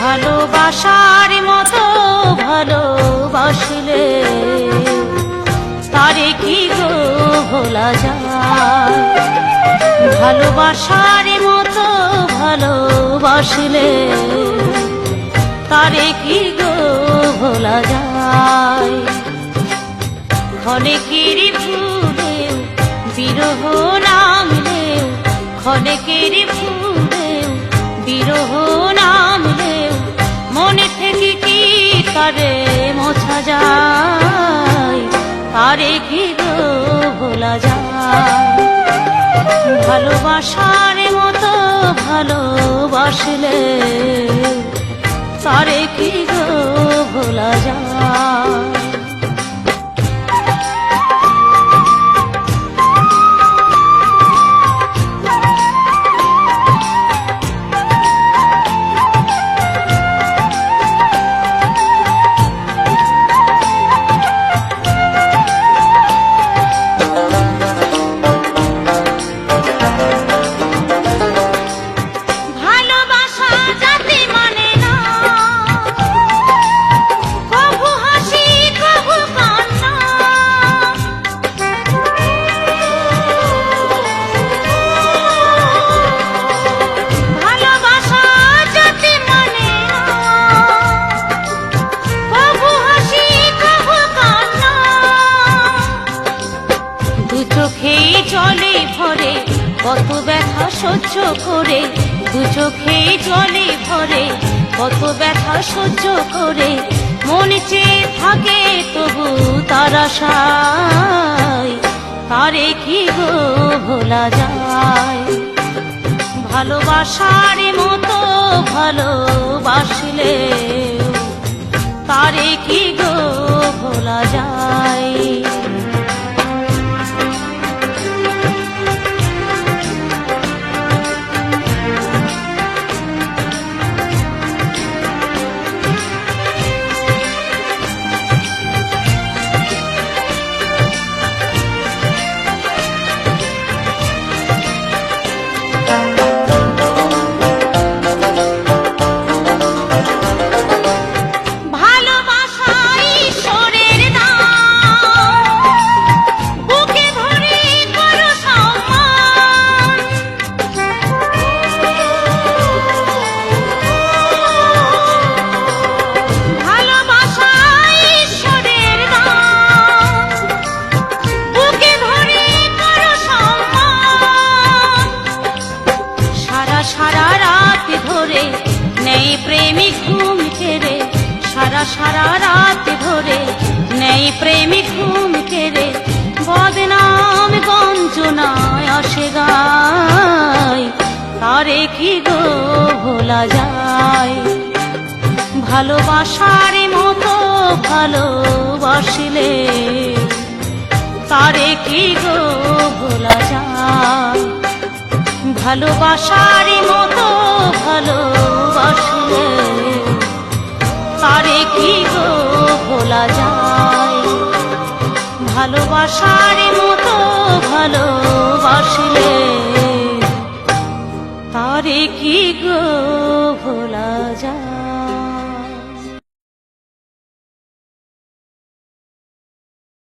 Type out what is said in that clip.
ভালোবাসার মতো ভালোবাসলে তারে কি গো ভোলা যায়। ভালোবাসার মতো ভালোবাসলে তারে কি গো ভোলা যায়। ক্ষণেকের ভুলেও বিরহ নামলেও, ক্ষণেকের ভুলেও বিরহ নামলেও মনে থেকে কি তারে মোছা যায়। তারে কি গো ভোলা যায়। ভালোবাসার মতো ভালোবাসলে তারে কি গো ভোলা যায়। জলে ভরে কত ব্যথা সহ্য করে, দু চোখে জলে ভরে কত ব্যথা সহ্য করে মন চেয়ে থাকে তবু তার আশায়। তারে কি গো ভোলা যায়। ভালোবাসার মতো ভালোবাসলে তারে কি গো ভোলা যায়। সারা রাত ধরে নেই প্রেমিক ঘুম কেড়ে, সারা রাত ধরে নেই প্রেমিক ঘুম কেড়ে বদনাম গঞ্জনায় আসে গায়। তারে কি গো ভোলা যায়। ভালোবাসার মতো ভালোবাসলে তারে কি গো ভোলা যায়। ভালোবাসার মতো ভালোবাসলে তারে কি গো ভোলা যায়। ভালোবাসার মতো ভালোবাসলে তারে কি গো